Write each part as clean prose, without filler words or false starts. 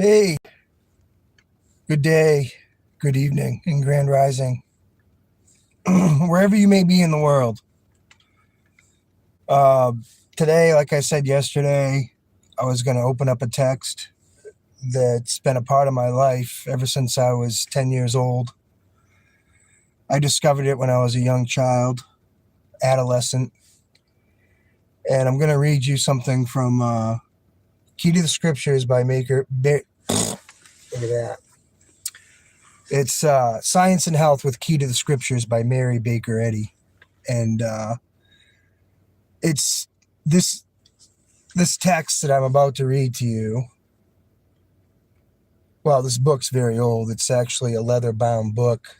Hey, good day, good evening, and grand rising, wherever you may be in the world. Uh, Today, like I said yesterday, I was going to open up a text that's been a part of my life ever since I was 10 years old. I discovered it when I was a young child, adolescent, and I'm going to read you something from Key to the Scriptures by look at that. It's Science and Health with Key to the Scriptures by Mary Baker Eddy. And it's this text that I'm about to read to you. Well, this book's very old. It's actually a leather-bound book.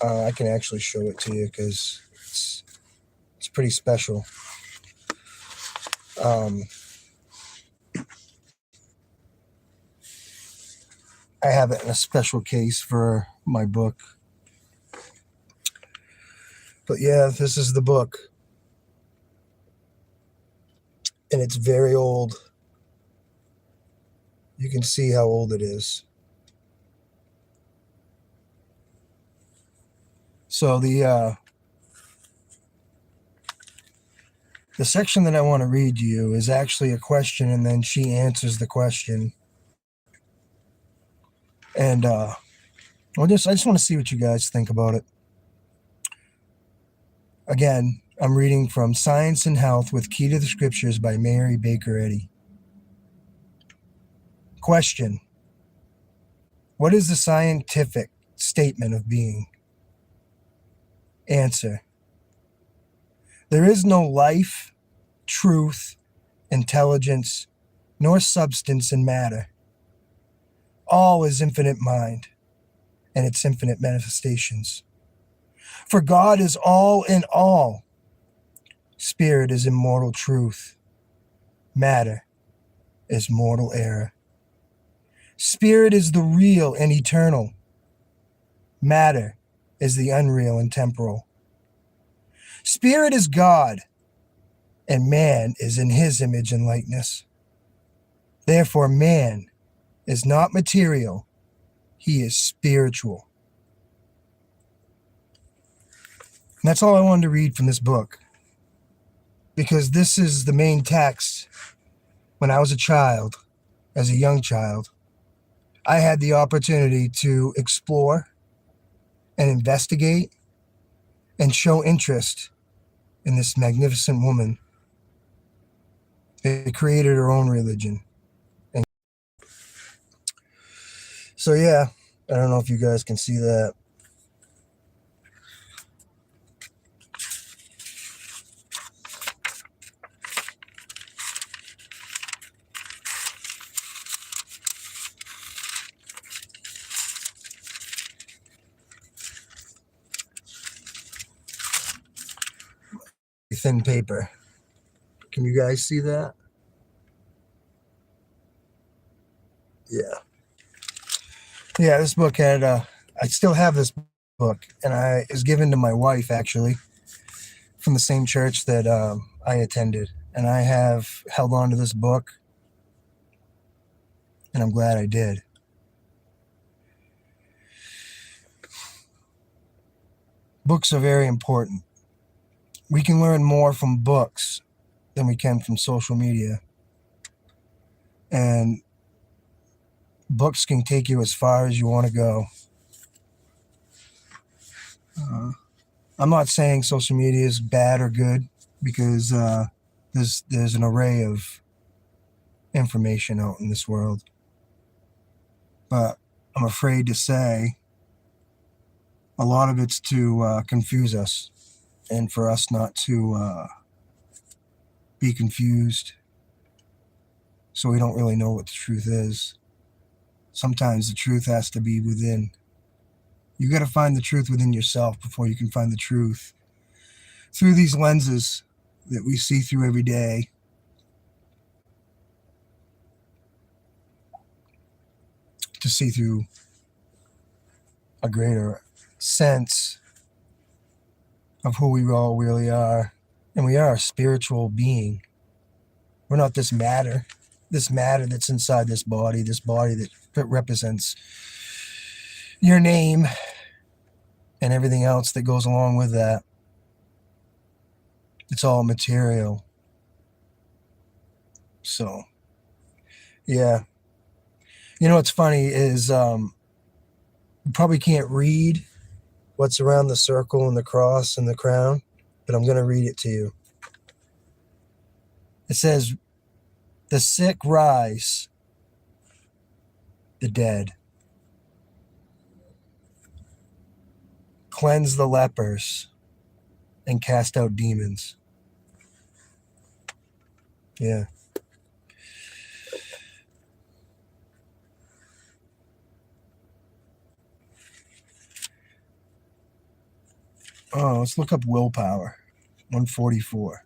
I can actually show it to you because it's pretty special. I have it in a special case for my book. But yeah, this is the book. And it's very old. You can see how old it is. So the section that I want to read to you is actually a question, and then she answers the question. And I just want to see what you guys think about it. Again, I'm reading from Science and Health with Key to the Scriptures by Mary Baker Eddy. Question: what is the scientific statement of being? Answer: there is no life, truth, intelligence, nor substance in matter. All is infinite mind and its infinite manifestations. For God is all in all. Spirit is immortal truth. Matter is mortal error. Spirit is the real and eternal. Matter is the unreal and temporal. Spirit is God, and man is in his image and likeness. Therefore, man is not material, he is spiritual. And that's all I wanted to read from this book, because this is the main text. When I was a child, as a young child, I had the opportunity to explore and investigate and show interest in this magnificent woman that created her own religion. And so yeah, I don't know if you guys can see that. Thin paper. Can you guys see that? Yeah, this book had I still have this book, and it was given to my wife, actually, from the same church that I attended. And I have held on to this book, and I'm glad I did. Books are very important. We can learn more from books than we can from social media. And books can take you as far as you want to go. I'm not saying social media is bad or good, because there's an array of information out in this world. But I'm afraid to say a lot of it's to confuse us, and for us not to be confused, so we don't really know what the truth is. Sometimes the truth has to be within. You got to find the truth within yourself before you can find the truth through these lenses that we see through every day. To see through a greater sense of who we all really are. And we are a spiritual being. We're not this matter that's inside this body that that represents your name and everything else that goes along with that. It's all material. So, yeah. You know what's funny is you probably can't read what's around the circle and the cross and the crown, but I'm going to read it to you. It says, "The sick rise, the dead. Cleanse the lepers and cast out demons." Yeah. Oh, let's look up willpower. 144.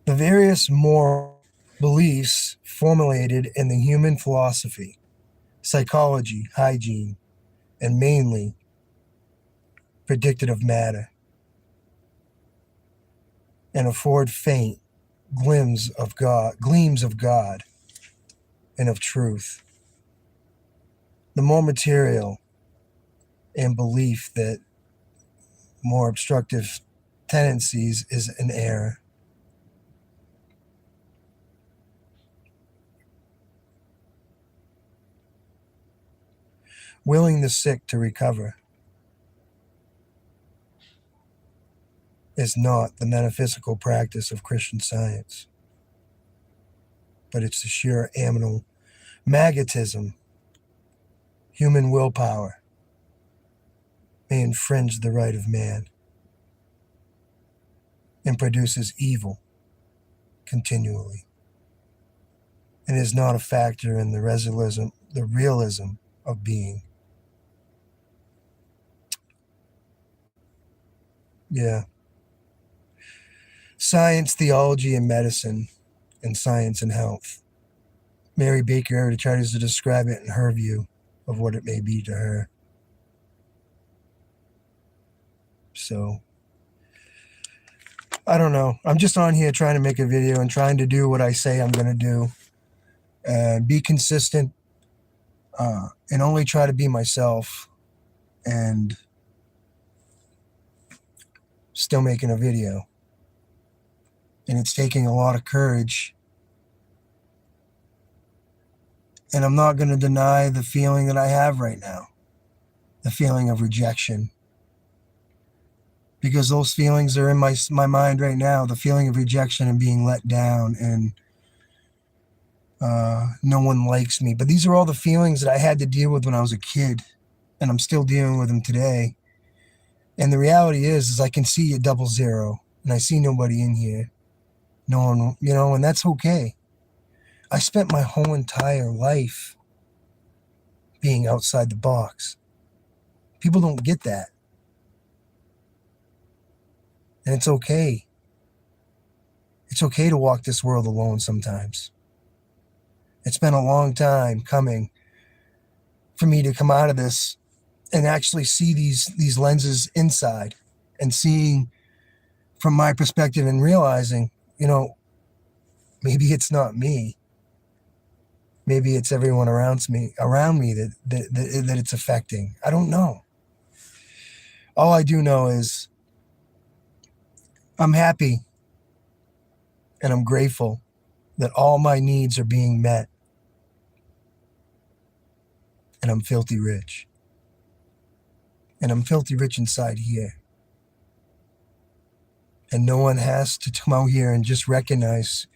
The various moral beliefs formulated in the human philosophy, psychology, hygiene, and mainly predicted of matter, and afford faint gleams of God and of truth. The more material and belief that more obstructive tendencies is an error. Willing the sick to recover is not the metaphysical practice of Christian Science, but it's the sheer animal magnetism. Human willpower may infringe the right of man and produces evil continually, and is not a factor in the realism of being. Yeah. Science, theology, and medicine, and science and health. Mary Baker tries to describe it in her view of what it may be to her. So, I don't know. I'm just on here trying to make a video and trying to do what I say I'm going to do. And be consistent and only try to be myself, and still making a video. And it's taking a lot of courage. And I'm not going to deny the feeling that I have right now, the feeling of rejection. Because those feelings are in my mind right now, the feeling of rejection and being let down, and no one likes me. But these are all the feelings that I had to deal with when I was a kid, and I'm still dealing with them today. And the reality is I can see a 00, and I see nobody in here. No one, and that's okay. I spent my whole entire life being outside the box. People don't get that. And it's okay. It's okay to walk this world alone sometimes. It's been a long time coming for me to come out of this and actually see these lenses inside, and seeing from my perspective and realizing, maybe it's not me. Maybe it's everyone around me that it's affecting. I don't know. All I do know is I'm happy and I'm grateful that all my needs are being met. And I'm filthy rich. And I'm filthy rich inside here. And no one has to come out here and just recognize,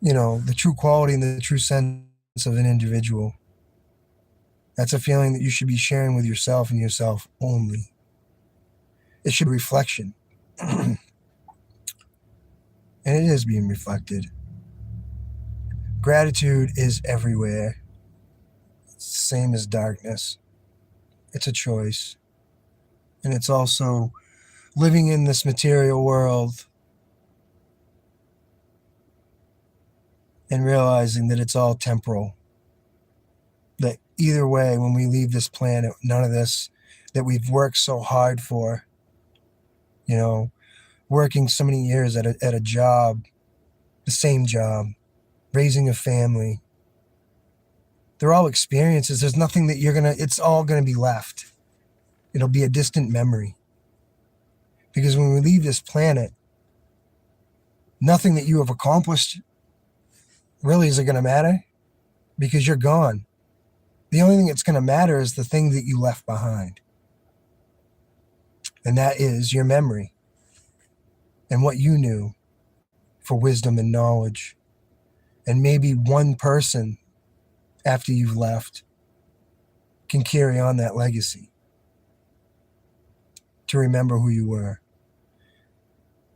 the true quality and the true sense of an individual. That's a feeling that you should be sharing with yourself and yourself only. It should be reflection. And it is being reflected. Gratitude is everywhere. It's the same as darkness. It's a choice. And it's also living in this material world and realizing that it's all temporal. That either way, when we leave this planet, none of this that we've worked so hard for, working so many years at a job, the same job, raising a family, they're all experiences. There's nothing that it's all going to be left. It'll be a distant memory. Because when we leave this planet, nothing that you have accomplished really isn't going to matter because you're gone. The only thing that's going to matter is the thing that you left behind. And that is your memory and what you knew for wisdom and knowledge. And maybe one person after you've left can carry on that legacy to remember who you were.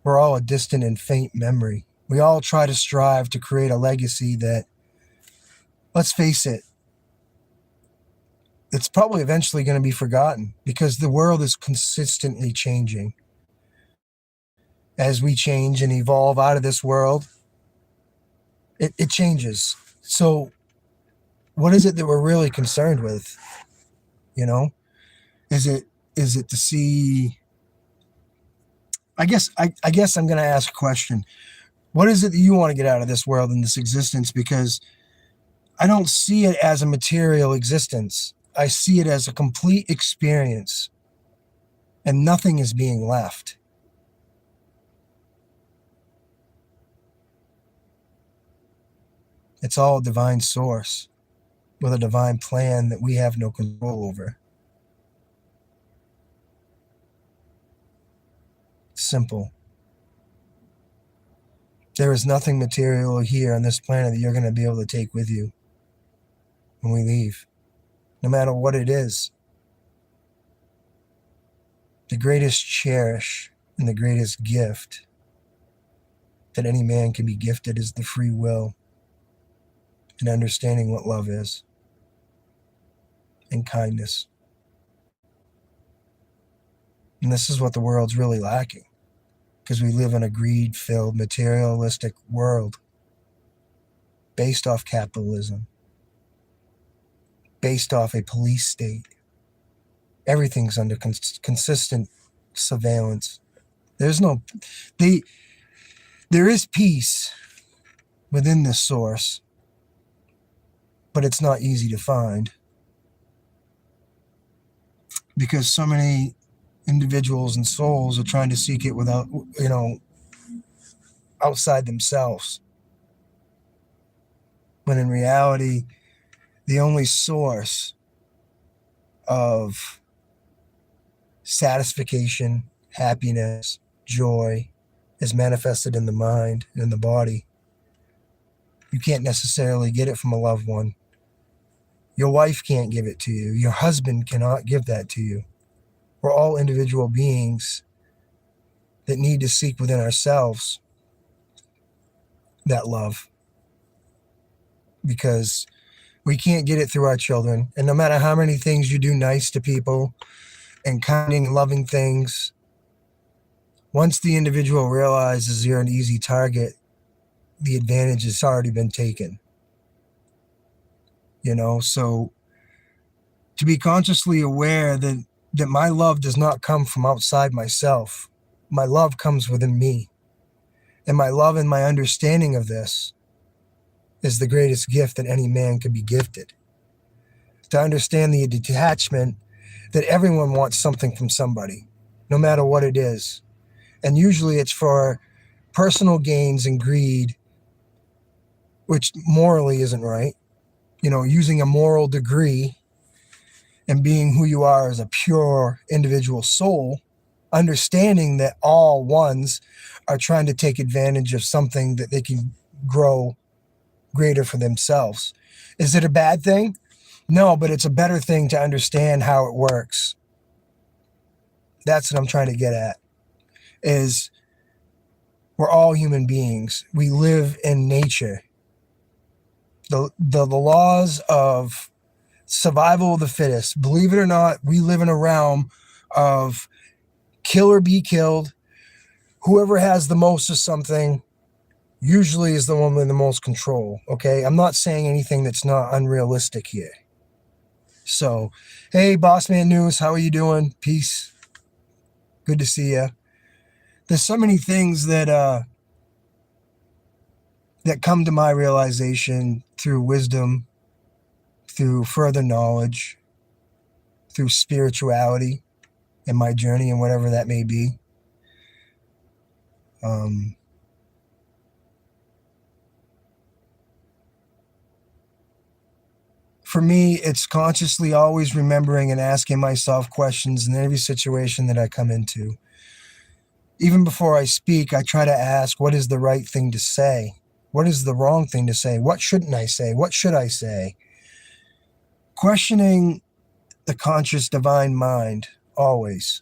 We're all a distant and faint memory. We all try to strive to create a legacy that, let's face it, it's probably eventually going to be forgotten because the world is consistently changing. As we change and evolve out of this world, it changes. So what is it that we're really concerned with? Is it to see? I guess I'm going to ask a question. What is it that you want to get out of this world and this existence? Because I don't see it as a material existence. I see it as a complete experience, and nothing is being left. It's all a divine source with a divine plan that we have no control over. Simple. There is nothing material here on this planet that you're going to be able to take with you when we leave, no matter what it is. The greatest cherish and the greatest gift that any man can be gifted is the free will and understanding what love is and kindness. And this is what the world's really lacking because we live in a greed-filled, materialistic world based off capitalism, based off a police state. Everything's under consistent surveillance. There is peace within this source, but it's not easy to find because so many individuals and souls are trying to seek it without, outside themselves. When in reality, the only source of satisfaction, happiness, joy is manifested in the mind and in the body. You can't necessarily get it from a loved one. Your wife can't give it to you. Your husband cannot give that to you. We're all individual beings that need to seek within ourselves that love because we can't get it through our children. And no matter how many things you do nice to people and kind and loving things, once the individual realizes you're an easy target, the advantage has already been taken. So to be consciously aware that my love does not come from outside myself. My love comes within me. And my love and my understanding of this is the greatest gift that any man could be gifted. To understand the detachment that everyone wants something from somebody, no matter what it is. And usually it's for personal gains and greed, which morally isn't right. Using a moral degree and being who you are as a pure individual soul, understanding that all ones are trying to take advantage of something that they can grow greater for themselves. Is it a bad thing? No, but it's a better thing to understand how it works. That's what I'm trying to get at, is we're all human beings. We live in nature. The laws of survival of the fittest. Believe it or not, we live in a realm of kill or be killed. Whoever has the most of something usually is the one with the most control. Okay, I'm not saying anything that's not unrealistic here. So, hey, Bossman News, how are you doing? Peace. Good to see you. There's so many things that come to my realization through wisdom, through further knowledge, through spirituality in my journey and whatever that may be. For me, it's consciously always remembering and asking myself questions in every situation that I come into. Even before I speak, I try to ask, what is the right thing to say? What is the wrong thing to say? What shouldn't I say? What should I say? Questioning the conscious divine mind, always.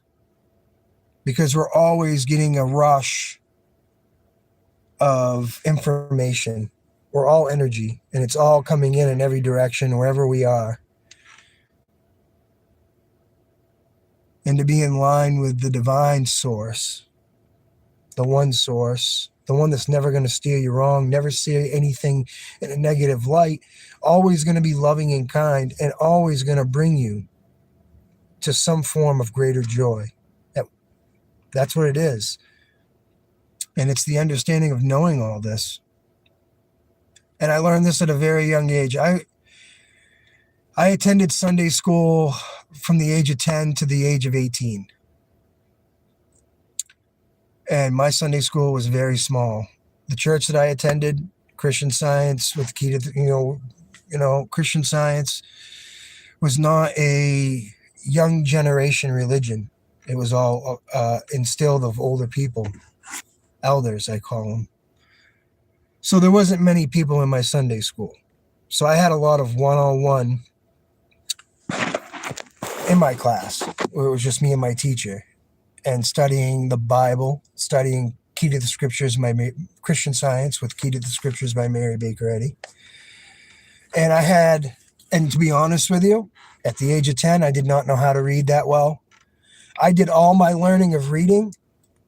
Because we're always getting a rush of information. We're all energy, and it's all coming in every direction, wherever we are. And to be in line with the divine source, the one source, the one that's never going to steer you wrong, never see anything in a negative light, always going to be loving and kind, and always going to bring you to some form of greater joy. That's what it is. And it's the understanding of knowing all this. And I learned this at a very young age. I attended Sunday school from the age of 10 to the age of 18. And my Sunday school was very small. The church that I attended, Christian Science, with key to, Christian Science, was not a young generation religion. It was all instilled of older people, elders, I call them. So there wasn't many people in my Sunday school. So I had a lot of one-on-one in my class, where it was just me and my teacher, and studying the Bible, studying Key to the Scriptures, Christian Science with Key to the Scriptures by Mary Baker Eddy. And to be honest with you, at the age of 10, I did not know how to read that well. I did all my learning of reading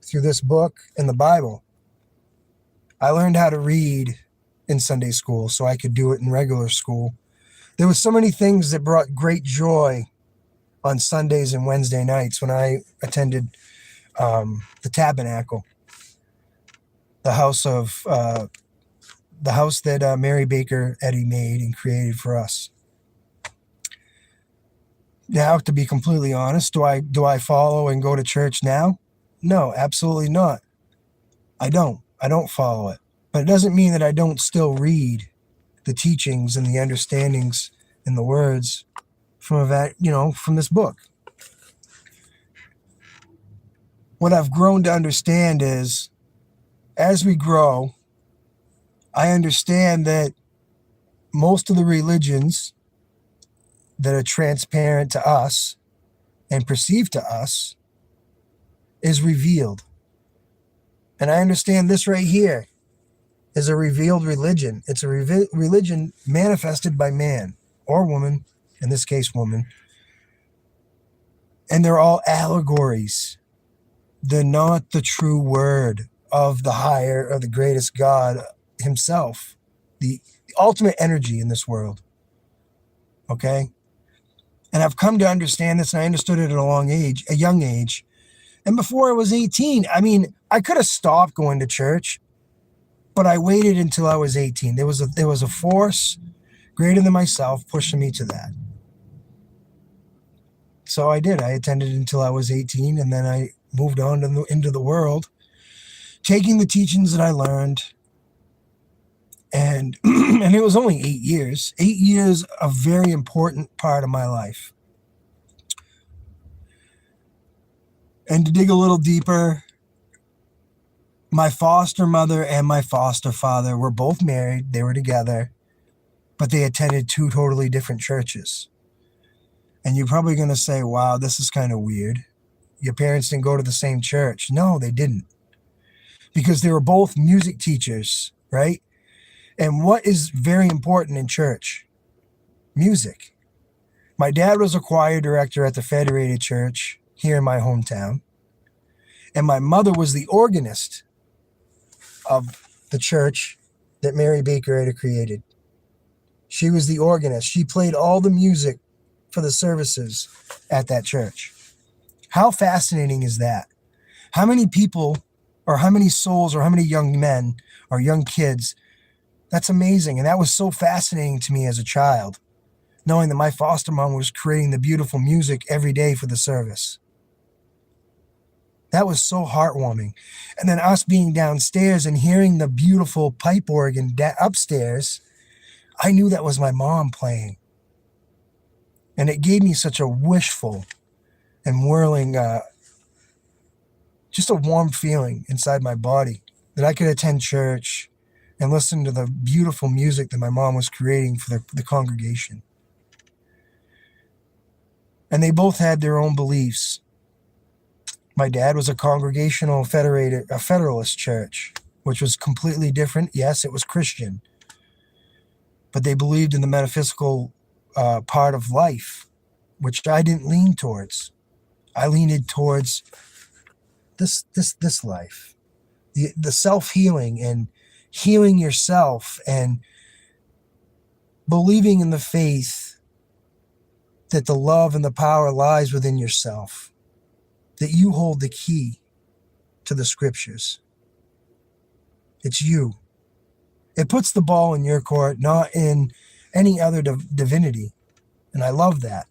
through this book and the Bible. I learned how to read in Sunday school so I could do it in regular school. There were so many things that brought great joy on Sundays and Wednesday nights when I attended the Tabernacle, the house that Mary Baker Eddy made and created for us. Now, to be completely honest, do I follow and go to church now? No, absolutely not. I don't follow it. But it doesn't mean that I don't still read the teachings and the understandings and the words from this book. What I've grown to understand is, as we grow, I understand that most of the religions that are transparent to us and perceived to us is revealed. And I understand this right here is a revealed religion. It's a religion manifested by man or woman, in this case, woman. And they're all allegories. They're not the true word of the higher, or the greatest God himself, the ultimate energy in this world. Okay? And I've come to understand this, and I understood it at a young age. And before I was 18, I could have stopped going to church, but I waited until I was 18. There was a force greater than myself pushing me to that. So I did. I attended until I was 18, and then I moved on into the world, taking the teachings that I learned. And and it was only 8 years. 8 years, a very important part of my life. And to dig a little deeper, my foster mother and my foster father were both married. They were together, but they attended two totally different churches. And you're probably going to say, wow, this is kind of weird. your parents didn't go to the same church. No, they didn't. Because they were both music teachers, right? And what is very important in church? Music. My dad was a choir director at the Federated Church here in my hometown. And my mother was the organist of the church that Mary Baker had created. She was the organist. She played all the music for the services at that church. How fascinating is that? How many people or how many souls or how many young men or young kids? That's amazing. And that was so fascinating to me as a child, knowing that my foster mom was creating the beautiful music every day for the service. That was so heartwarming. And then us being downstairs and hearing the beautiful pipe organ upstairs, I knew that was my mom playing. And it gave me such a wishful and whirling, just a warm feeling inside my body that I could attend church and listen to the beautiful music that my mom was creating for the congregation. And they both had their own beliefs. My dad was a Congregational Federalist church, which was completely different. Yes, it was Christian, but they believed in the metaphysical part of life, which I didn't lean towards. I leaned towards this life, the self-healing and healing yourself and believing in the faith that the love and the power lies within yourself, that you hold the key to the scriptures. It's you. It puts the ball in your court, not in any other divinity. And I love that.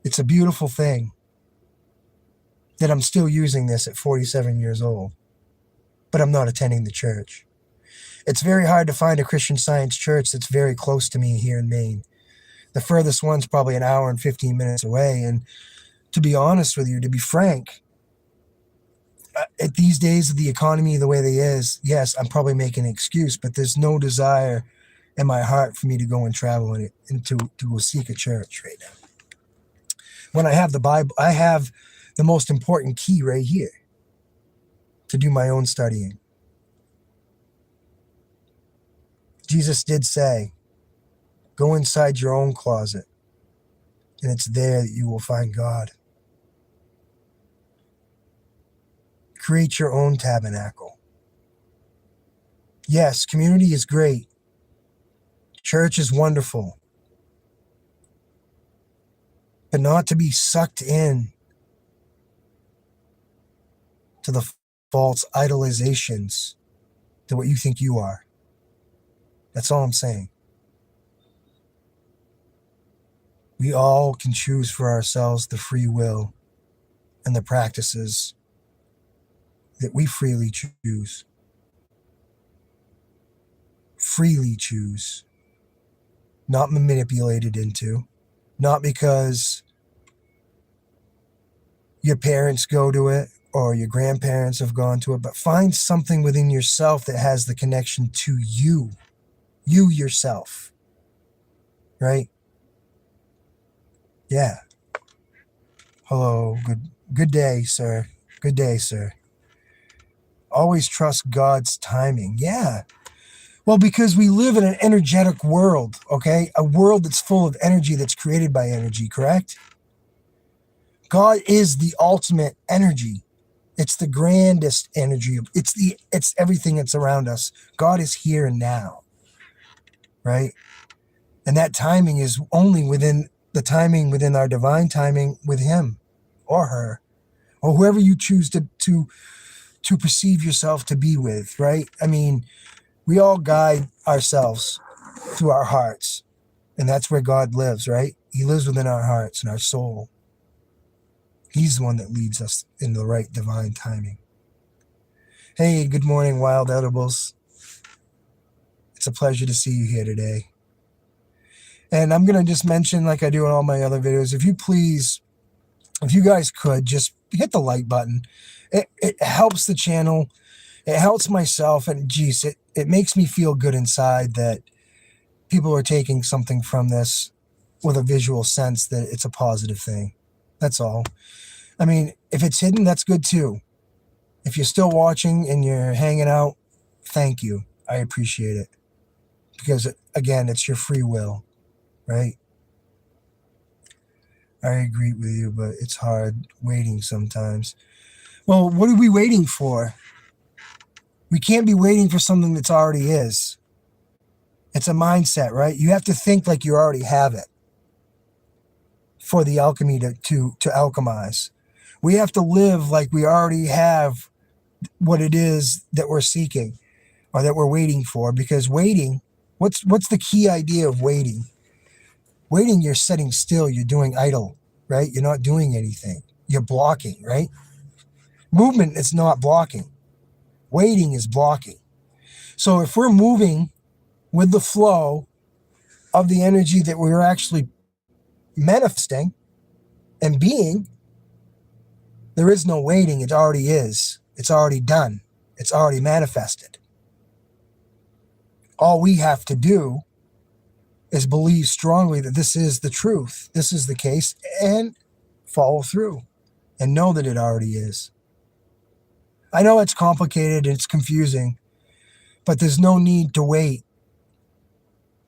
It's a beautiful thing that I'm still using this at 47 years old, but I'm not attending the church. It's very hard to find a Christian Science church that's very close to me here in Maine. The furthest one's probably an hour and 15 minutes away. And to be honest with you, to be frank, at these days of the economy the way they is, yes, I'm probably making an excuse, but there's no desire in my heart for me to go and travel in it and to go seek a church right now. When I have the Bible, I have the most important key right here to do my own studying. Jesus did say, go inside your own closet, and it's there that you will find God. Create your own tabernacle. Yes, community is great. Church is wonderful. But not to be sucked in to the false idolizations to what you think you are. That's all I'm saying. We all can choose for ourselves the free will and the practices that we freely choose. Freely choose. Not manipulated into. Not because your parents go to it or your grandparents have gone to it, but find something within yourself that has the connection to you. You yourself. Right? Yeah. Hello. Good day, sir. Good day, sir. Always trust God's timing. Yeah. Well, because we live in an energetic world, okay? A world that's full of energy, that's created by energy, correct? God is the ultimate energy. It's the grandest energy. It's everything that's around us. God is here and now, right? And that timing is only within the timing, within our divine timing with him or her or whoever you choose to perceive yourself to be with, right? I mean, we all guide ourselves through our hearts, and that's where God lives, right? He lives within our hearts and our soul. He's the one that leads us in the right divine timing. Hey, good morning, Wild Edibles. It's a pleasure to see you here today. And I'm going to just mention, like I do in all my other videos, if you guys could, just hit the like button. It helps the channel. It helps myself, and geez, it makes me feel good inside that people are taking something from this with a visual sense that it's a positive thing. That's all. I mean, if it's hidden, that's good too. If you're still watching and you're hanging out, thank you. I appreciate it. Because, again, it's your free will, right? I agree with you, but it's hard waiting sometimes. Well, what are we waiting for? We can't be waiting for something that's already is. It's a mindset, right? You have to think like you already have it for the alchemy to alchemize. We have to live like we already have what it is that we're seeking or that we're waiting for. Because waiting, what's the key idea of waiting? Waiting, you're sitting still, you're doing idle, right? You're not doing anything. You're blocking, right? Movement is not blocking. Waiting is blocking. So if we're moving with the flow of the energy that we're actually manifesting and being, there is no waiting. It already is. It's already done. It's already manifested. All we have to do is believe strongly that this is the truth, this is the case, and follow through and know that it already is. I know it's complicated and it's confusing, but there's no need to wait.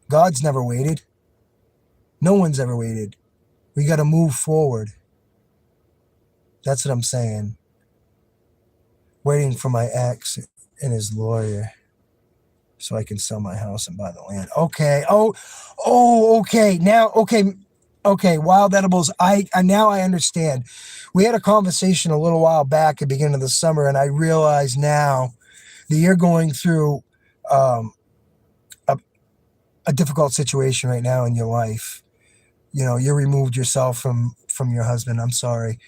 God's never waited. No one's ever waited. We got to move forward. That's what I'm saying. Waiting for my ex and his lawyer so I can sell my house and buy the land. Okay. Okay. Now, okay. Wild edibles. I now I understand. We had a conversation a little while back at the beginning of the summer, and I realize now that you're going through a difficult situation right now in your life. You know, you removed yourself from your husband. I'm sorry.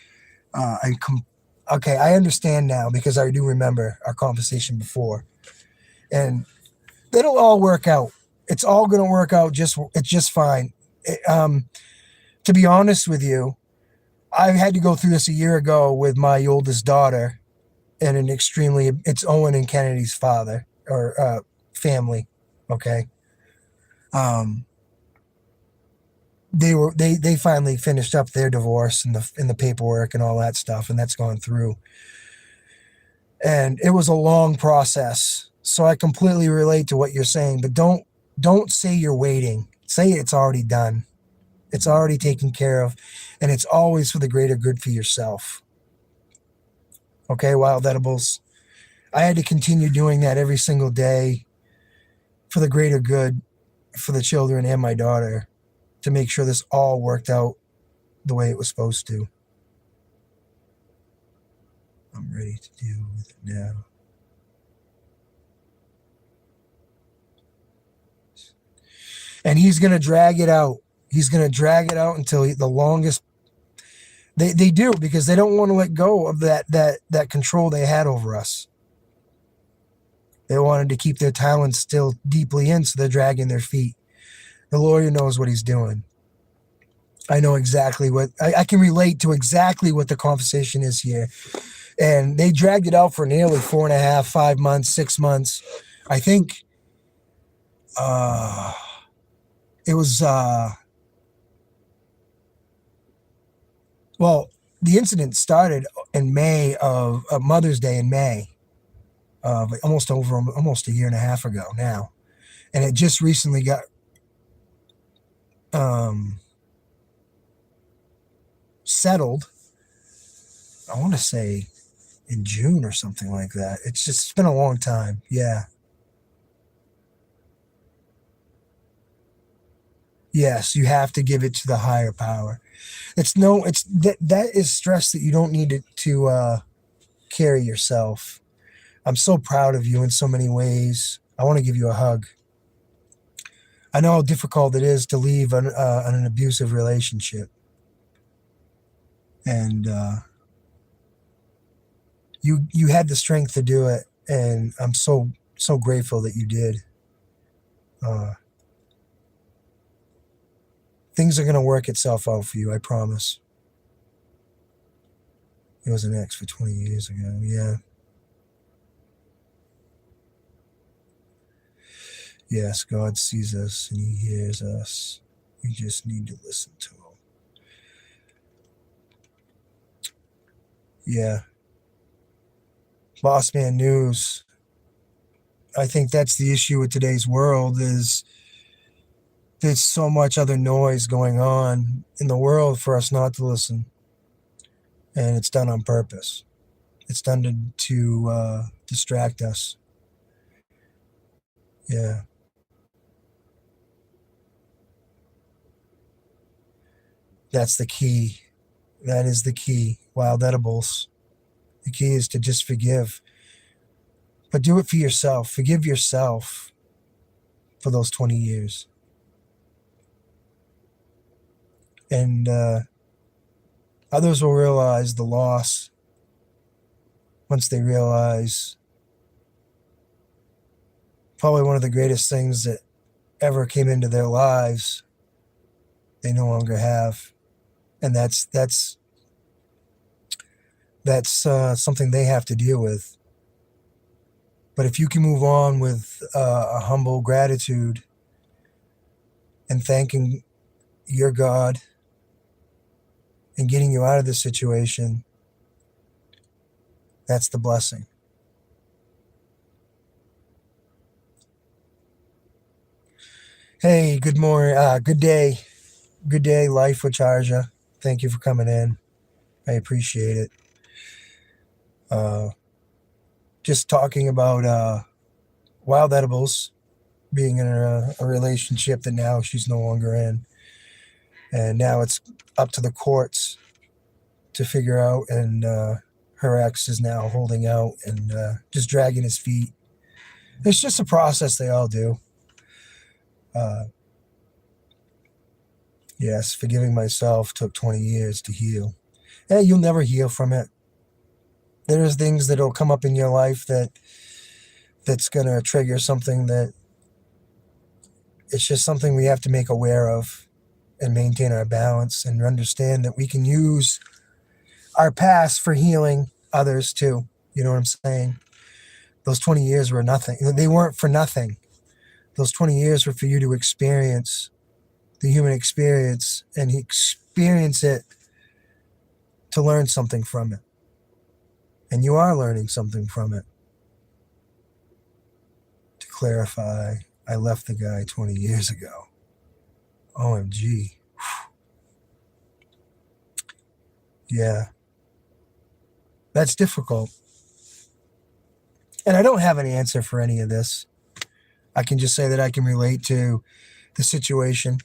Okay, I understand now because I do remember our conversation before, and it'll all work out. It's all going to work out. It's just fine. To be honest with you, I had to go through this a year ago with my oldest daughter, and it's Owen and Kennedy's father or family. Okay. They finally finished up their divorce and the paperwork and all that stuff, and that's gone through. And it was a long process. So I completely relate to what you're saying, but don't say you're waiting. Say it's already done. It's already taken care of, and it's always for the greater good for yourself. Okay, Wild Edibles. I had to continue doing that every single day for the greater good for the children and my daughter to make sure this all worked out the way it was supposed to. I'm ready to deal with it now. And he's going to drag it out. He's going to drag it out until the longest. They do, because they don't want to let go of that control they had over us. They wanted to keep their talents still deeply in, so they're dragging their feet. The lawyer knows what he's doing. I know exactly what I can relate to exactly what the conversation is here. And they dragged it out for nearly 4.5, 5 months, 6 months. I think it was well, the incident started in May of Mother's Day in May, almost a year and a half ago now, and it just recently got settled. I want to say in June or something like that. It's been a long time. Yeah. Yes, you have to give it to the higher power. That is stress that you don't need to carry yourself. I'm so proud of you in so many ways. I want to give you a hug. I know how difficult it is to leave an abusive relationship. And you had the strength to do it, and I'm so grateful that you did. Things are going to work itself out for you, I promise. It was an ex for 20 years ago, yeah. Yes, God sees us and he hears us. We just need to listen to them. Yeah. Boss Man News. I think that's the issue with today's world is there's so much other noise going on in the world for us not to listen. And it's done on purpose. It's done to distract us. Yeah. That's the key. That is the key. Wild edibles. The key is to just forgive. But do it for yourself. Forgive yourself for those 20 years. And others will realize the loss once they realize probably one of the greatest things that ever came into their lives they no longer have. And that's something they have to deal with. But if you can move on with a humble gratitude and thanking your God and getting you out of this situation, that's the blessing. Hey, good morning. Good day. Good day, Life with Charja. Thank you for coming in. I appreciate it. Just talking about wild edibles, being in a relationship that now she's no longer in. And now it's up to the courts to figure out, and her ex is now holding out and just dragging his feet. It's just a process they all do. Yes, forgiving myself took 20 years to heal. Hey, you'll never heal from it. There's things that'll come up in your life that's going to trigger something that it's just something we have to make aware of and maintain our balance and understand that we can use our past for healing others too. You know what I'm saying? Those 20 years were nothing. They weren't for nothing. Those 20 years were for you to experience the human experience and experience it to learn something from it. And you are learning something from it. To clarify, I left the guy 20 years ago. OMG. Yeah. That's difficult. And I don't have an answer for any of this. I can just say that I can relate to the situation.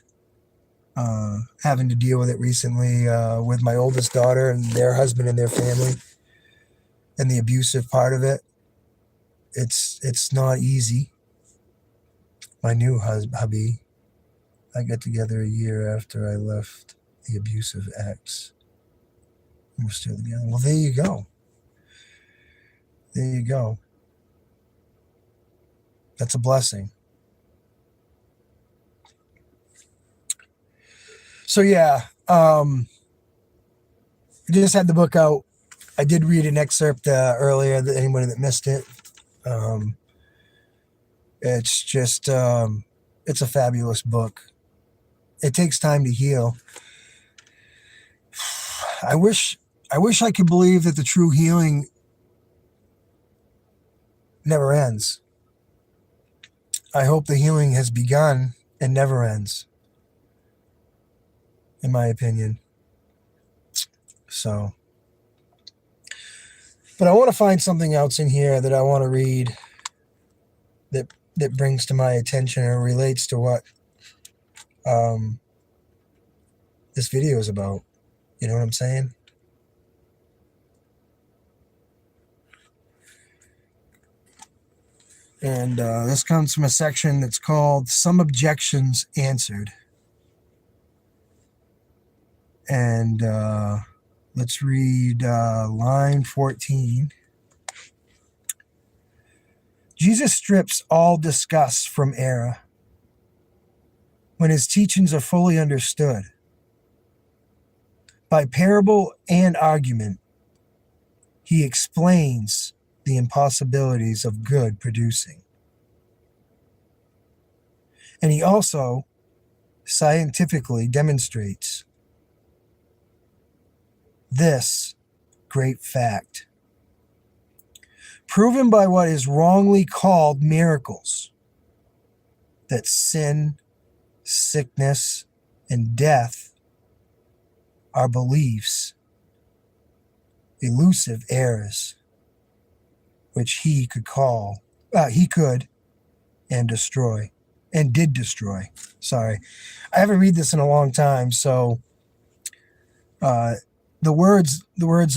Having to deal with it recently with my oldest daughter and their husband and their family and the abusive part of it. It's not easy. My new hubby, I got together a year after I left the abusive ex. And we're still together. Well, there you go. There you go. That's a blessing. So yeah, I just had the book out. I did read an excerpt earlier. Anybody that missed it, it's just it's a fabulous book. It takes time to heal. I wish I could believe that the true healing never ends. I hope the healing has begun and never ends, in my opinion. So, but I want to find something else in here that I want to read that brings to my attention or relates to what this video is about. You know what I'm saying? And this comes from a section that's called Some Objections Answered. And let's read line 14. Jesus strips all disgust from error when his teachings are fully understood. By parable and argument, he explains the impossibilities of good producing. And he also scientifically demonstrates this great fact, proven by what is wrongly called miracles, that sin, sickness, and death are beliefs, elusive errors, which he could and destroy, and did destroy. Sorry, I haven't read this in a long time, so the words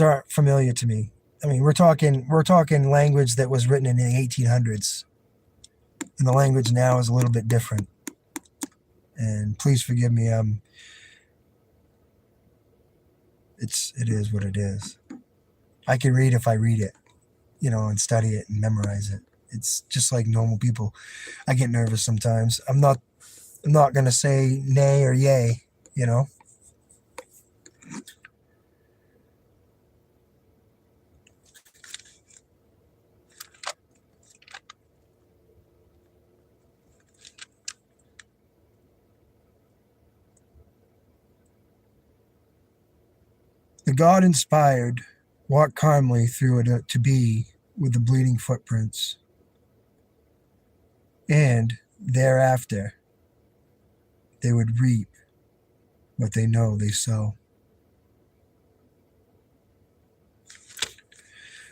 aren't familiar to me. I mean, we're talking language that was written in the 1800s, and the language now is a little bit different. And please forgive me. It is what it is. I can read if I read it, and study it and memorize it. It's just like normal people. I get nervous sometimes. I'm not gonna say nay or yay, The God inspired walked calmly through it to be with the bleeding footprints. And thereafter, they would reap what they know they sow.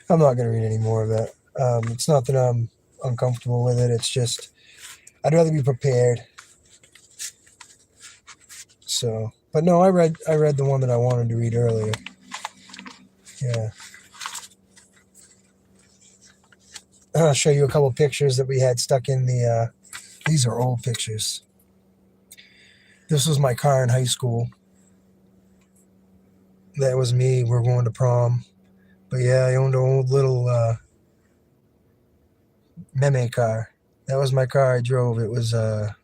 I'm not going to read any more of that. It's not that I'm uncomfortable with it. It's just, I'd rather be prepared. So, but no, I read the one that I wanted to read earlier. Yeah. I'll show you a couple pictures that we had stuck in the, these are old pictures. This was my car in high school. That was me. We're going to prom. But yeah, I owned an old little meme car. That was my car I drove. It was a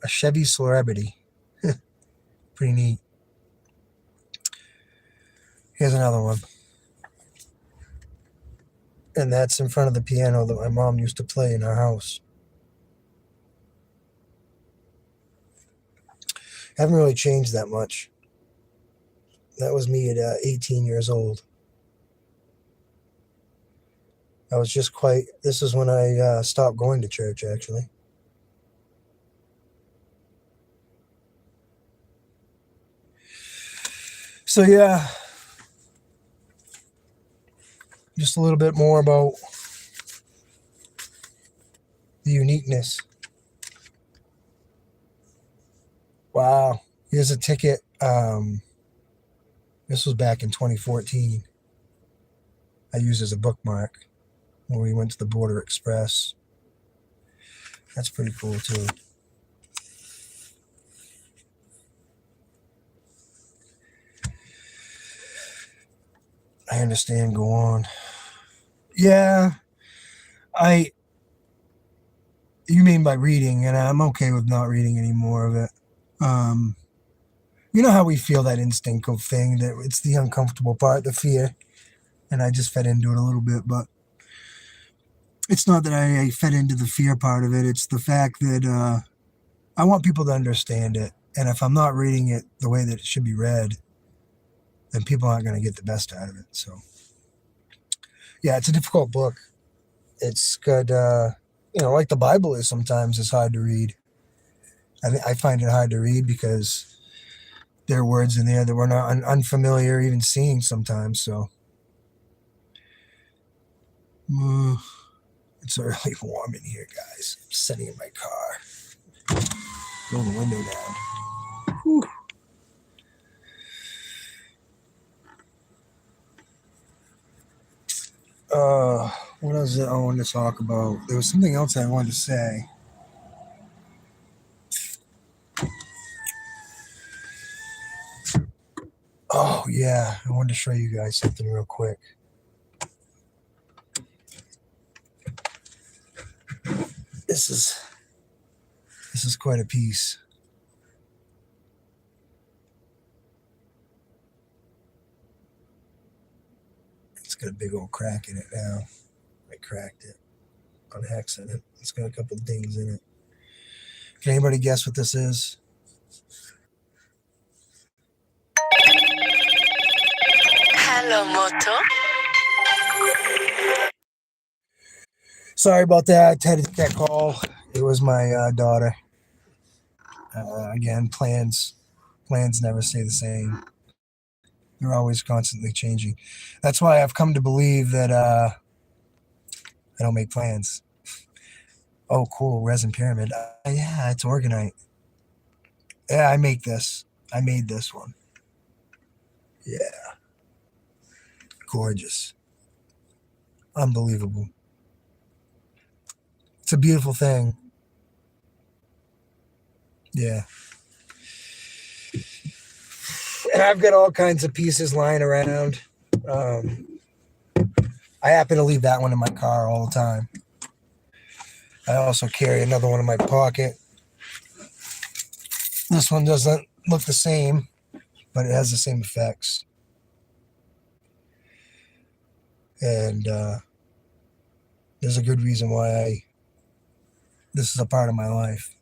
Chevy Celebrity. Pretty neat. Here's another one. And that's in front of the piano that my mom used to play in our house. Haven't really changed that much. That was me at 18 years old. I was just this is when I stopped going to church, actually. So yeah, just a little bit more about the uniqueness. Wow, here's a ticket. This was back in 2014. I used as a bookmark when we went to the Border Express. That's pretty cool too. I understand. Go on. Yeah, you mean by reading, and I'm okay with not reading any more of it. You know how we feel that instinctive thing, that it's the uncomfortable part, the fear, and I just fed into it a little bit, but it's not that I fed into the fear part of it. It's the fact that I want people to understand it, and if I'm not reading it the way that it should be read, then people aren't going to get the best out of it. So, yeah, it's a difficult book. It's good, like the Bible is sometimes. It's hard to read. I find it hard to read because there are words in there that we're not unfamiliar even seeing sometimes. So, it's early warm in here, guys. I'm sitting in my car. Roll the window down. Whew. What else I wanted to talk about? There was something else I wanted to say. Oh, yeah. I wanted to show you guys something real quick. This is quite a piece. It's got a big old crack in it now. I cracked it on accident. It's got a couple of dings in it. Can anybody guess what this is? la moto. Sorry about that. I had to take that call. It was my daughter. Again, plans never stay the same. They're always constantly changing. That's why I've come to believe that I don't make plans. Oh, cool, resin pyramid. Yeah, it's Orgonite. Yeah, I made this one. Yeah, gorgeous, unbelievable. It's a beautiful thing. Yeah. And I've got all kinds of pieces lying around. I happen to leave that one in my car all the time. I also carry another one in my pocket. This one doesn't look the same, but it has the same effects. And there's a good reason why this is a part of my life.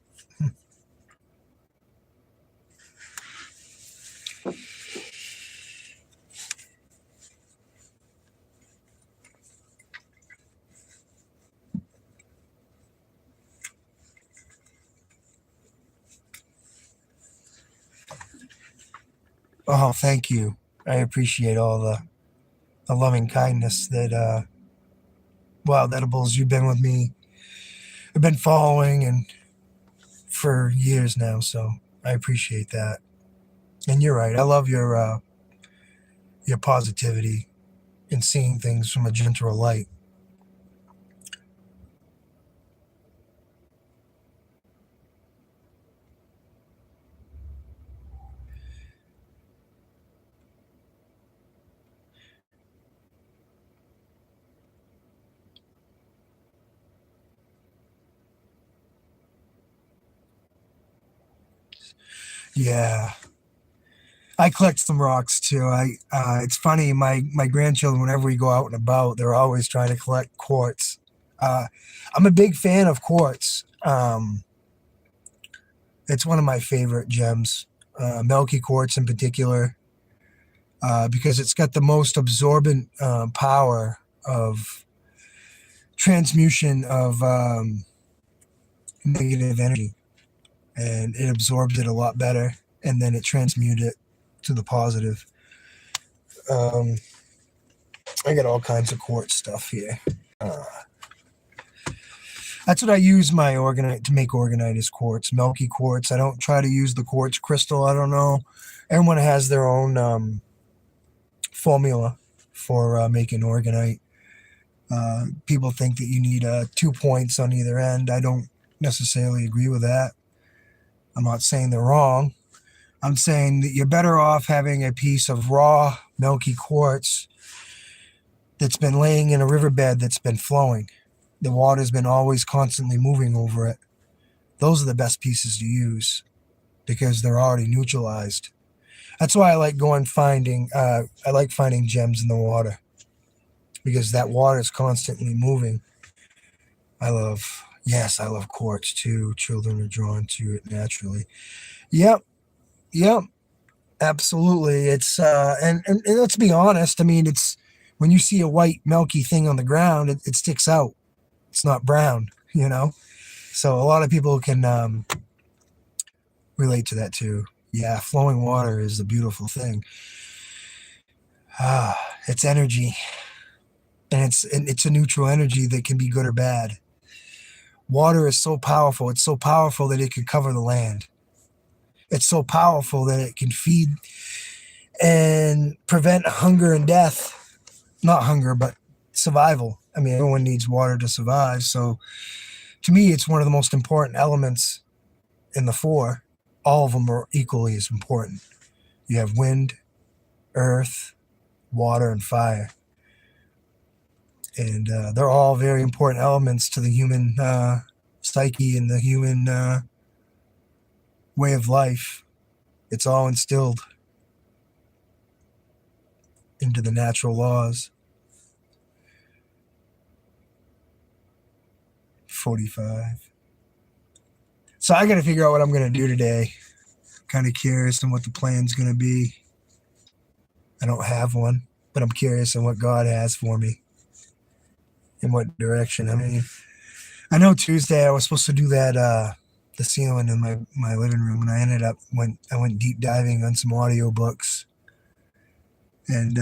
Oh, thank you. I appreciate all the loving kindness that, Wild Edibles, you've been with me. I've been following and for years now, so I appreciate that. And you're right. I love your positivity and seeing things from a gentler light. Yeah. I collect some rocks too. It's funny, my grandchildren, whenever we go out and about, they're always trying to collect quartz. I'm a big fan of quartz. It's one of my favorite gems, milky quartz in particular, because it's got the most absorbent power of transmutation of negative energy, and it absorbs it a lot better, and then it transmutes it to the positive. I got all kinds of quartz stuff here. That's what I use my Orgonite to make. Orgonite is quartz, milky quartz. I don't try to use the quartz crystal. I don't know. Everyone has their own formula for making Orgonite. People think that you need 2 points on either end. I don't necessarily agree with that. I'm not saying they're wrong. I'm saying that you're better off having a piece of raw, milky quartz that's been laying in a riverbed that's been flowing. The water's been always constantly moving over it. Those are the best pieces to use because they're already neutralized. That's why I like finding gems in the water, because that water is constantly moving. I love quartz too. Children are drawn to it naturally. Yep, absolutely. It's and let's be honest. I mean, it's when you see a white milky thing on the ground, it sticks out. It's not brown, So a lot of people can relate to that too. Yeah, flowing water is a beautiful thing. It's energy, and it's a neutral energy that can be good or bad. Water is so powerful. It's so powerful that it can cover the land. It's so powerful that it can feed and prevent hunger and death. Not hunger, but survival. I mean, everyone needs water to survive. So to me, it's one of the most important elements in the four. All of them are equally as important. You have wind, earth, water, and fire. And they're all very important elements to the human psyche and the human way of life. It's all instilled into the natural laws. 45. So I got to figure out what I'm going to do today. Kind of curious on what the plan's going to be. I don't have one, but I'm curious on what God has for me, in what direction. I mean, I know Tuesday I was supposed to do that the ceiling in my living room, and I went deep diving on some audiobooks and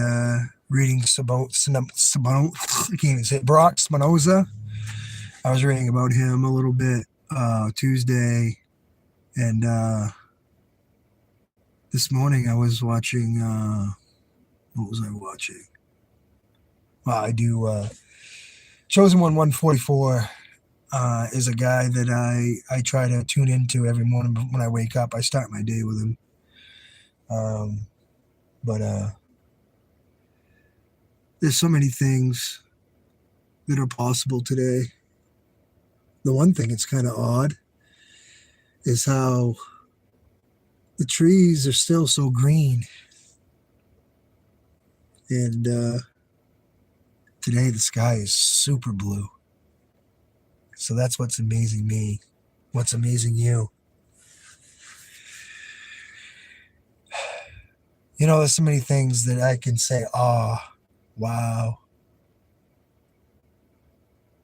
reading I can't even say it, Baruch Spinoza. I was reading about him a little bit Tuesday, and this morning I was watching. What was I watching? Well, I do Chosen One 144. Is a guy that I try to tune into every morning when I wake up. I start my day with him. But there's so many things that are possible today. The one thing that's kind of odd is how the trees are still so green. And today the sky is super blue. So that's what's amazing me. What's amazing you. You know, there's so many things that I can say, wow.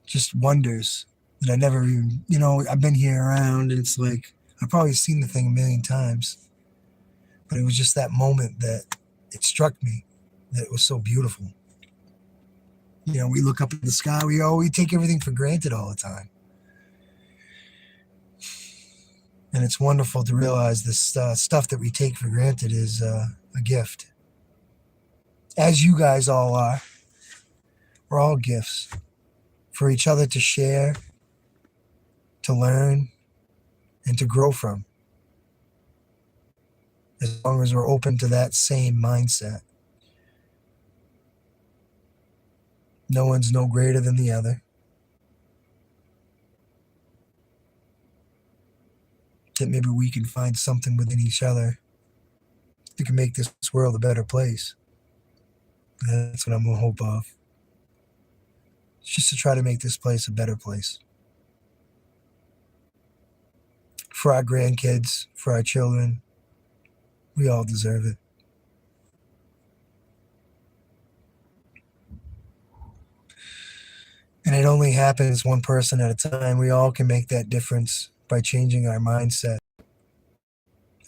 Just wonders that I never even, I've been here around, and it's like, I've probably seen the thing a million times. But it was just that moment that it struck me that it was so beautiful. We look up at the sky, we take everything for granted all the time. And it's wonderful to realize this stuff that we take for granted is a gift. As you guys all are. We're all gifts for each other to share, to learn, and to grow from. As long as we're open to that same mindset. No one's no greater than the other. That maybe we can find something within each other that can make this world a better place. That's what I'm going to hope of. It's just to try to make this place a better place. For our grandkids, for our children, we all deserve it. And it only happens one person at a time. We all can make that difference by changing our mindset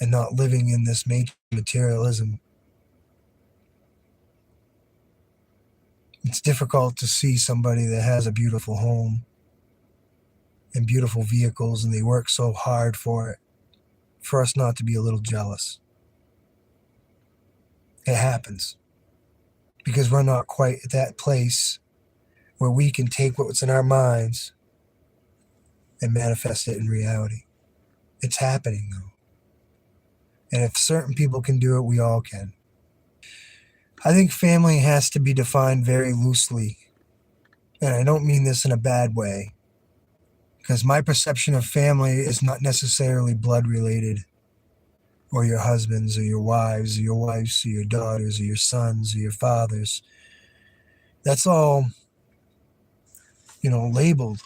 and not living in this materialism. It's difficult to see somebody that has a beautiful home and beautiful vehicles, and they work so hard for it, for us not to be a little jealous. It happens because we're not quite at that place where we can take what's in our minds and manifest it in reality. It's happening, though. And if certain people can do it, we all can. I think family has to be defined very loosely. And I don't mean this in a bad way, because my perception of family is not necessarily blood related, or your husbands or your wives or your daughters or your sons or your fathers. That's all, labeled.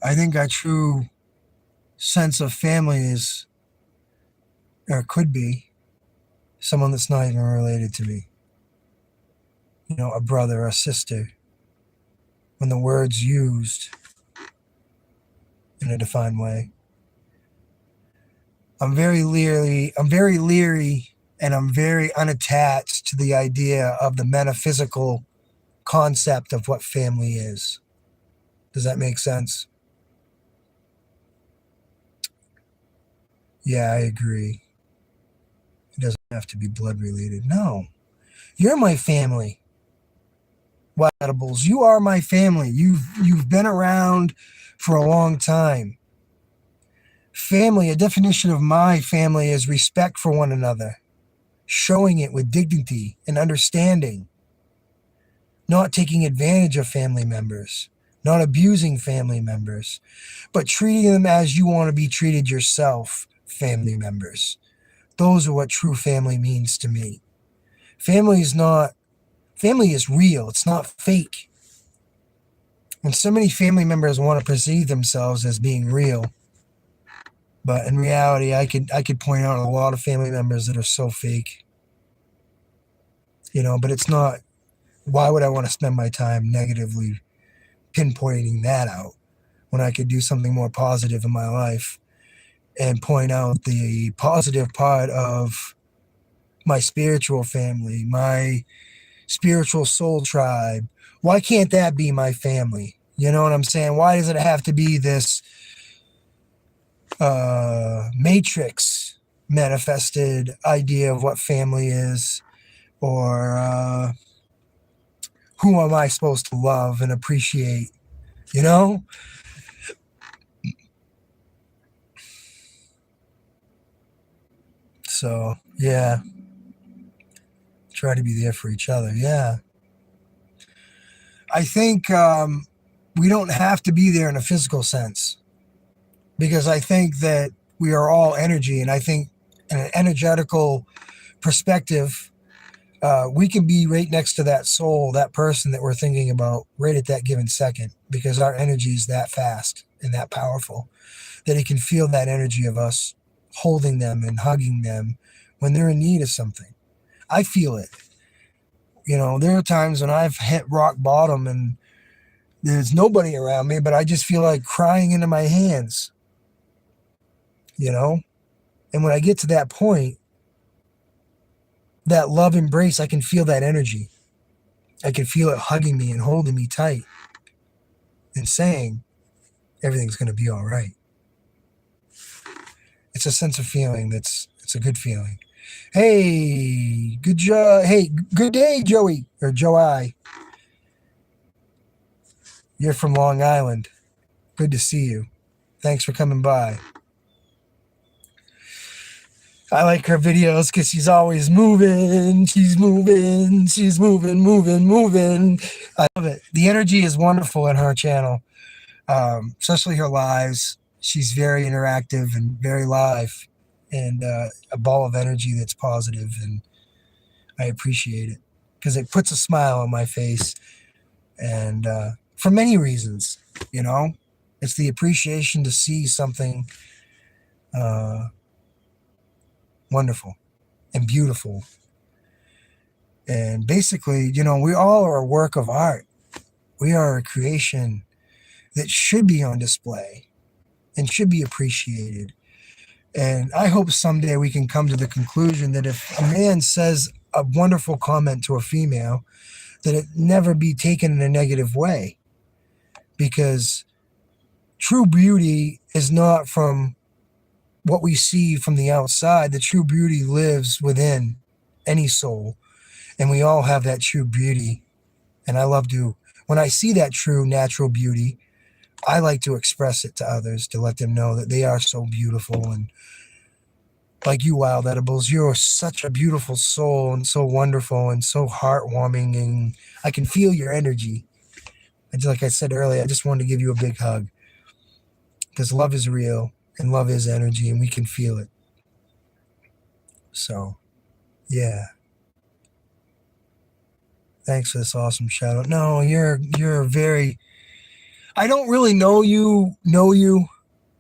I think our true sense of family is, or could be, someone that's not even related to me. A brother, a sister. When the word's used in a defined way. I'm very leery, and I'm very unattached to the idea of the metaphysical concept of what family is. Does that make sense? Yeah, I agree. It doesn't have to be blood related. No. You're my family. Edibles, you are my family. You've been around for a long time. Family, a definition of my family is respect for one another, showing it with dignity and understanding, not taking advantage of family members, not abusing family members, but treating them as you want to be treated yourself, family members. Those are what true family means to me. Family is real. It's not fake. And so many family members want to perceive themselves as being real. But in reality, I could point out a lot of family members that are so fake. But it's not, why would I want to spend my time negatively pinpointing that out when I could do something more positive in my life and point out the positive part of my spiritual family, my spiritual soul tribe? Why can't that be my family? You know what I'm saying? Why does it have to be this matrix manifested idea of what family is, or who am I supposed to love and appreciate? You know? So, yeah, try to be there for each other. Yeah. I think we don't have to be there in a physical sense, because I think that we are all energy. And I think in an energetical perspective, we can be right next to that soul, that person that we're thinking about right at that given second, because our energy is that fast and that powerful that it can feel that energy of us holding them and hugging them when they're in need of something. I feel it. There are times when I've hit rock bottom and there's nobody around me, but I just feel like crying into my hands, And when I get to that point, that love embrace, I can feel that energy. I can feel it hugging me and holding me tight and saying, everything's going to be all right. It's a sense of feeling it's a good feeling. Hey, good day, Joey, or Joey. You're from Long Island. Good to see you. Thanks for coming by. I like her videos because she's always moving. She's moving. She's moving, moving, moving. I love it. The energy is wonderful in her channel, especially her lives. She's very interactive and very live, and a ball of energy that's positive, and I appreciate it because it puts a smile on my face, and for many reasons, it's the appreciation to see something wonderful and beautiful. And basically, we all are a work of art. We are a creation that should be on display and should be appreciated. And I hope someday we can come to the conclusion that if a man says a wonderful comment to a female, that it never be taken in a negative way. Because true beauty is not from what we see from the outside. The true beauty lives within any soul. And we all have that true beauty. And I love to, when I see that true natural beauty, I like to express it to others, to let them know that they are so beautiful. And like you, Wild Edibles, you're such a beautiful soul and so wonderful and so heartwarming. And I can feel your energy. And like I said earlier, I just wanted to give you a big hug, because love is real and love is energy, and we can feel it. So, yeah. Thanks for this awesome shout out. No, you're very, I don't really know you.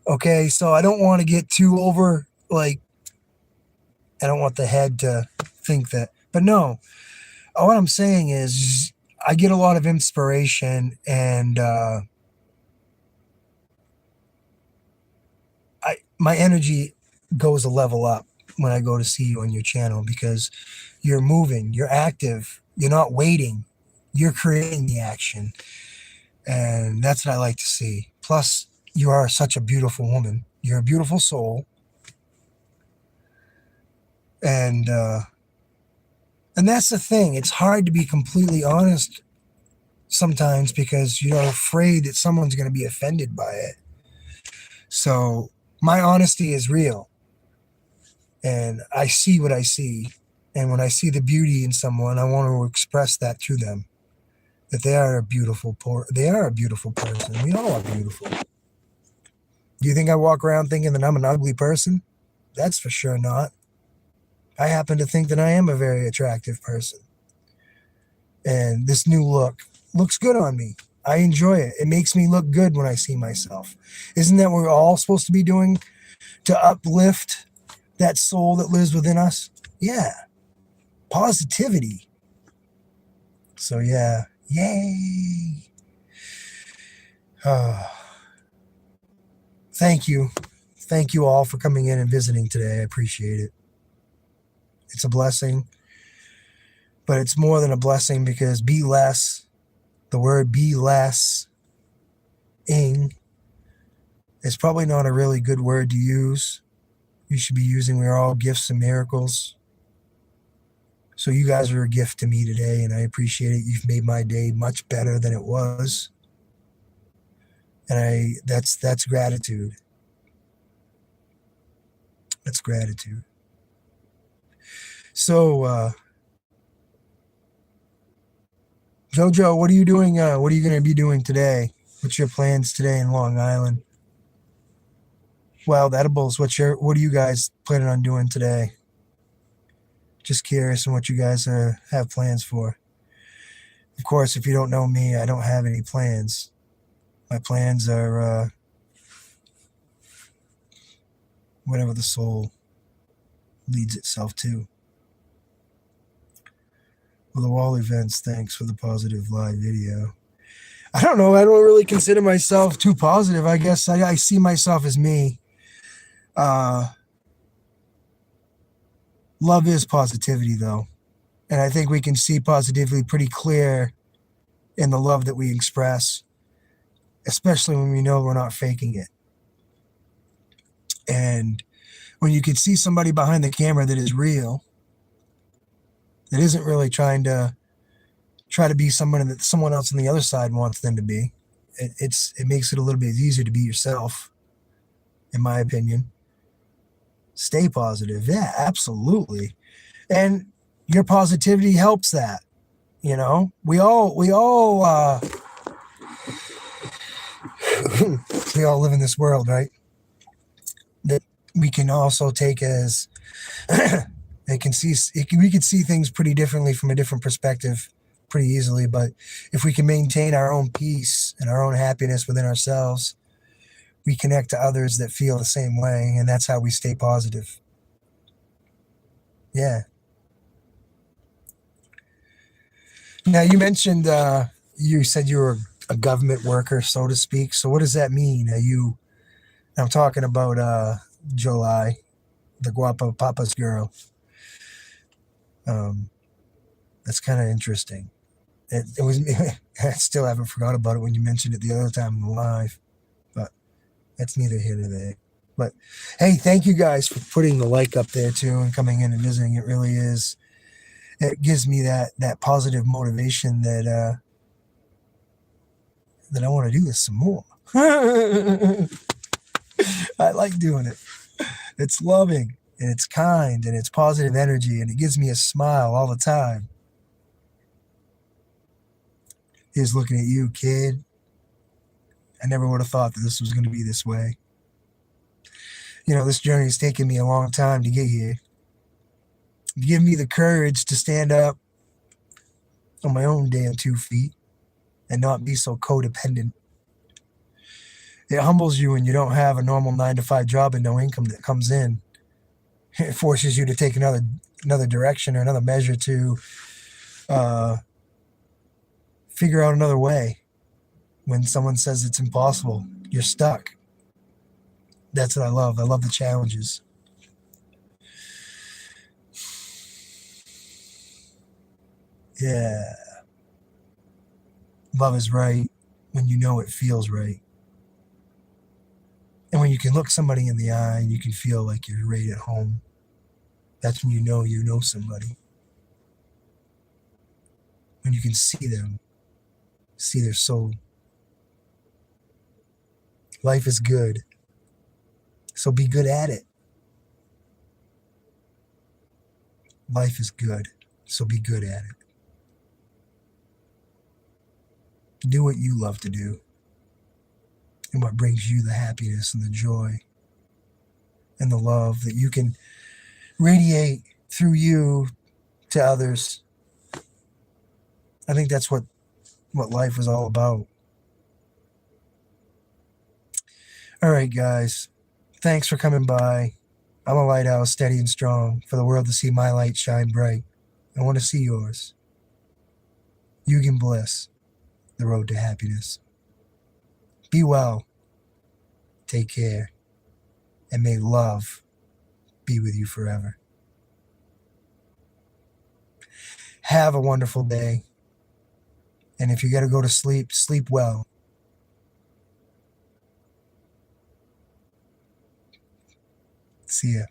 Okay. So I don't want to get too over, like, I don't want the head to think that, but no, what I'm saying is I get a lot of inspiration, and, my energy goes a level up when I go to see you on your channel, because you're moving, you're active, you're not waiting, you're creating the action. And that's what I like to see. Plus, you are such a beautiful woman. You're a beautiful soul. And that's the thing. It's hard to be completely honest sometimes, because you're afraid that someone's going to be offended by it. So my honesty is real, and I see what I see. And when I see the beauty in someone, I want to express that to them, that they are a beautiful person. We all are beautiful. Do you think I walk around thinking that I'm an ugly person? That's for sure not. I happen to think that I am a very attractive person. And this new look looks good on me. I enjoy it. It makes me look good when I see myself. Isn't that what we're all supposed to be doing, to uplift that soul that lives within us? Yeah. Positivity. So yeah, yay. Thank you. Thank you all for coming in and visiting today. I appreciate it. It's a blessing, but it's more than a blessing because be less, the word be less, ing, is probably not a really good word to use. You should be using we're all gifts and miracles. So you guys are a gift to me today, and I appreciate it. You've made my day much better than it was. And that's gratitude. That's gratitude. So, Jojo, what are you doing? What are you going to be doing today? What's your plans today in Long Island? Wild Edibles, what are you guys planning on doing today? Just curious on what you guys have plans for. Of course, if you don't know me, I don't have any plans. My plans are whatever the soul leads itself to. Well, the Wall Events, thanks for the positive live video. I don't know. I don't really consider myself too positive. I guess I see myself as me. Love is positivity, though. And I think we can see positivity pretty clear in the love that we express, especially when we know we're not faking it. And when you can see somebody behind the camera that is real, that isn't really trying to be someone that someone else on the other side wants them to be, it makes it a little bit easier to be yourself, in my opinion. Stay positive. Yeah, absolutely. And your positivity helps that. You know, we all we all live in this world, right? That we can also take as we can see things pretty differently from a different perspective pretty easily. But if we can maintain our own peace and our own happiness within ourselves, we connect to others that feel the same way, and that's how we stay positive. Yeah. Now, you mentioned, you said you were a government worker, so to speak. So what does that mean? I'm talking about July, the Guapa Papa's girl. That's kind of interesting. It was, I still haven't forgot about it when you mentioned it the other time in the live, but that's neither here nor there. But hey, thank you guys for putting the like up there too and coming in and visiting. It really is. It gives me that positive motivation that I want to do this some more. I like doing it. It's loving and it's kind and it's positive energy and it gives me a smile all the time. Here's looking at you, kid. I never would have thought that this was going to be this way. You know, this journey has taken me a long time to get here. Give me the courage to stand up on my own damn 2 feet and not be so codependent. It humbles you when you don't have a normal 9-to-5 job and no income that comes in. It forces you to take another direction or another measure to figure out another way. When someone says it's impossible, you're stuck. That's what I love. I love the challenges. Yeah. Love is right when you know it feels right. And when you can look somebody in the eye and you can feel like you're right at home, that's when you know somebody. When you can see them, see their soul. Life is good, so be good at it. Life is good, so be good at it. Do what you love to do and what brings you the happiness and the joy and the love that you can radiate through you to others. I think that's what life is all about. All right, guys. Thanks for coming by. I'm a lighthouse, steady and strong, for the world to see my light shine bright. I want to see yours. Yugen Bliss, The Road to Happiness. Be well, take care, and may love be with you forever. Have a wonderful day. And if you got to go to sleep, sleep well. See ya.